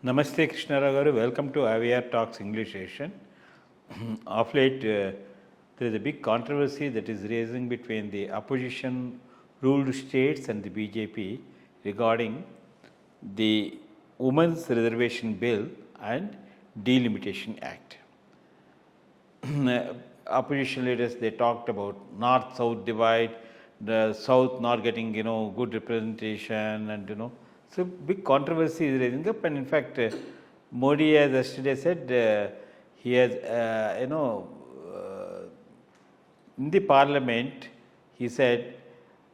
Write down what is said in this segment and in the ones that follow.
Namaste Krishna Rao garu. Welcome to IYRTalks English session. Of late, there is a big controversy that is raising between the opposition ruled states and the BJP regarding the Women's Reservation Bill and Delimitation Act. Opposition leaders, they talked about north-south divide, the south not getting good representation, and so big controversy is rising up. And in fact, Modi, as yesterday said, he has in the parliament he said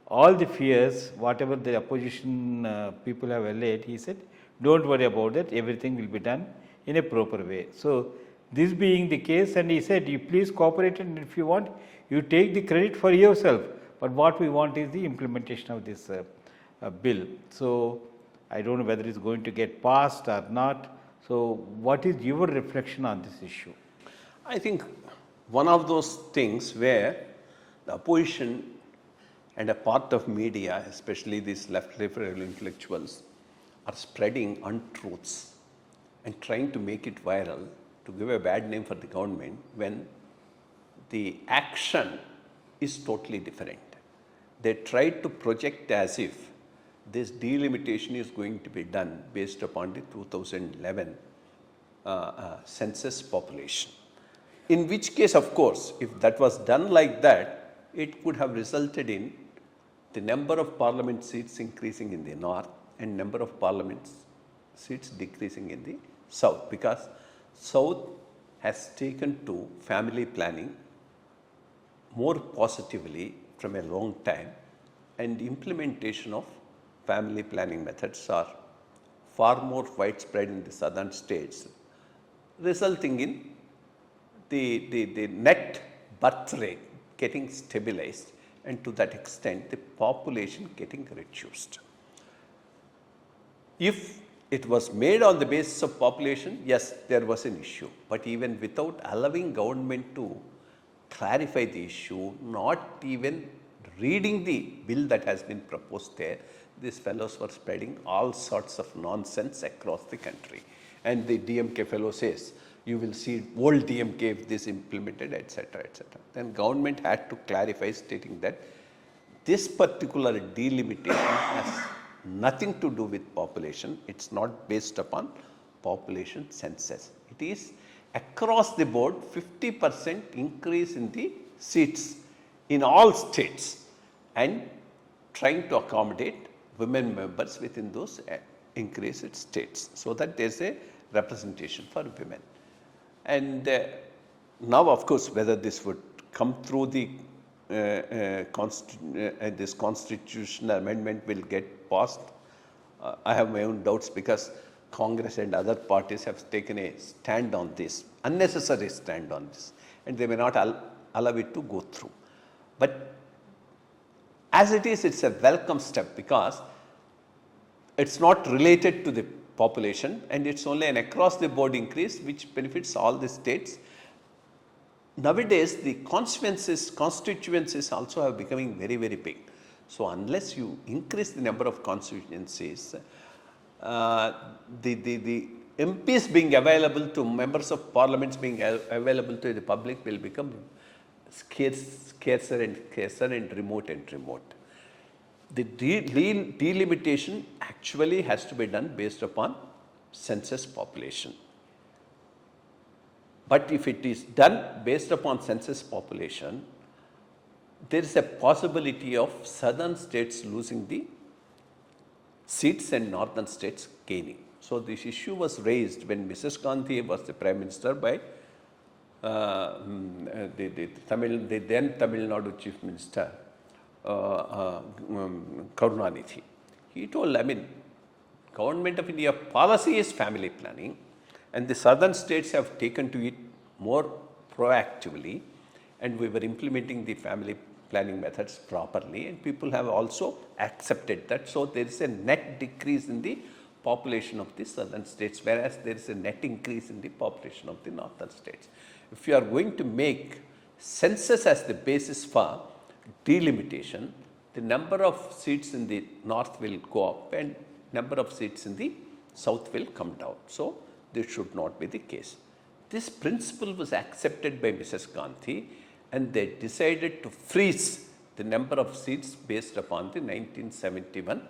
all the fears whatever the opposition people have allayed, he said don't worry about that, everything will be done in a proper way. So this being the case, and he said you please cooperate, and if you want you take the credit for yourself, but what we want is the implementation of this bill. So I don't know whether it's going to get passed or not. So what is your reflection on this issue? I think one of those things where the opposition and a part of media, especially these left liberal intellectuals, are spreading untruths and trying to make it viral to give a bad name for the government when the action is totally different. They try to project as if this delimitation is going to be done based upon the 2011 census population. In which case, of course, if that was done like that, it could have resulted in the number of parliament seats increasing in the north and number of parliament seats decreasing in the south, because south has taken to family planning more positively from a long time, and implementation of family planning methods are far more widespread in the southern states, resulting in the net birth rate getting stabilized, and to that extent the population getting reduced. If it was made on the basis of population, yes, there was an issue, but even without allowing government to clarify the issue, not even reading the bill that has been proposed there, these fellows were spreading all sorts of nonsense across the country. And the DMK fellow says, you will see old DMK if this implemented, etc., etc. Then government had to clarify, stating that this particular delimitation has nothing to do with population. It's not based upon population census. It is across the board 50% increase in the seats in all states, and trying to accommodate women members within those increased states, so that there is a representation for women. And now, of course, whether this would come through the this constitutional amendment will get passed, I have my own doubts, because Congress and other parties have taken a stand on this, unnecessary stand on this, and they may not allow it to go through. But as it is, it's a welcome step, because it's not related to the population, and it's only an across the board increase which benefits all the states. Nowadays, the constituencies also are becoming very, very big. So unless you increase the number of constituencies, the MPs being available to members of parliaments being available to the public will become scarcer and scarcer and remote. The delimitation actually has to be done based upon census population. But if it is done based upon census population, there is a possibility of southern states losing the seats and northern states gaining. So this issue was raised when Mrs. Gandhi was the Prime Minister by the then Tamil Nadu Chief Minister Karunanidhi. He told, Government of India policy is family planning, and the southern states have taken to it more proactively, and we were implementing the family planning methods properly, and people have also accepted that. So there is a net decrease in the population of the southern states, whereas there is a net increase in the population of the northern states. If you are going to make census as the basis for delimitation, the number of seats in the north will go up and number of seats in the South will come down. So this should not be the case. This principle was accepted by Mrs. Gandhi, and they decided to freeze the number of seats based upon the 1971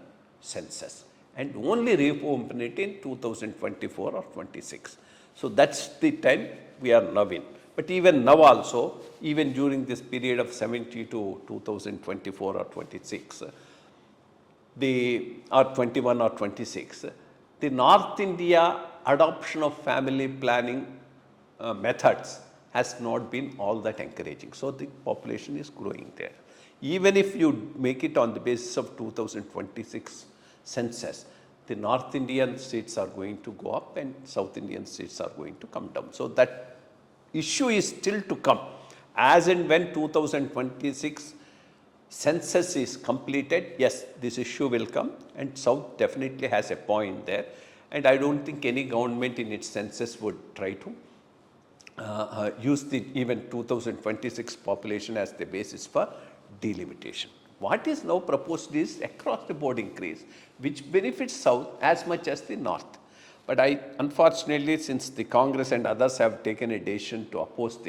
census and only reopen it in 2024 or 26. So that's the time we are now in. But even now also, even during this period of 70 to 2024 or 26, or 21 or 26, the North India adoption of family planning methods has not been all that encouraging. So the population is growing there. Even if you make it on the basis of 2026 census, the North Indian seats are going to go up and South Indian seats are going to come down. So that issue is still to come. As and when 2026 census is completed, yes, this issue will come, and South definitely has a point there. And I don't think any government in its census would try to use the even 2026 population as the basis for delimitation. What is now proposed is across the board increase, which benefits South as much as the North. But unfortunately, since the Congress and others have taken a decision to oppose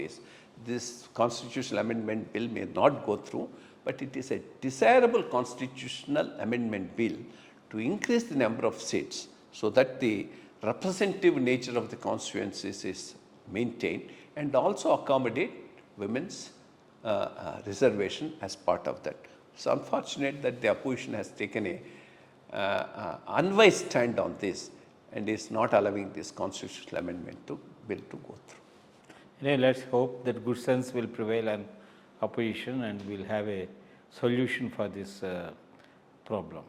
this constitutional amendment bill may not go through, but it is a desirable constitutional amendment bill to increase the number of seats so that the representative nature of the constituencies is maintained and also accommodate women's reservation as part of that. It's unfortunate that the opposition has taken a unwise stand on this and is not allowing this constitutional amendment bill to go through. Anyway, let's hope that good sense will prevail on opposition and we'll have a solution for this problem.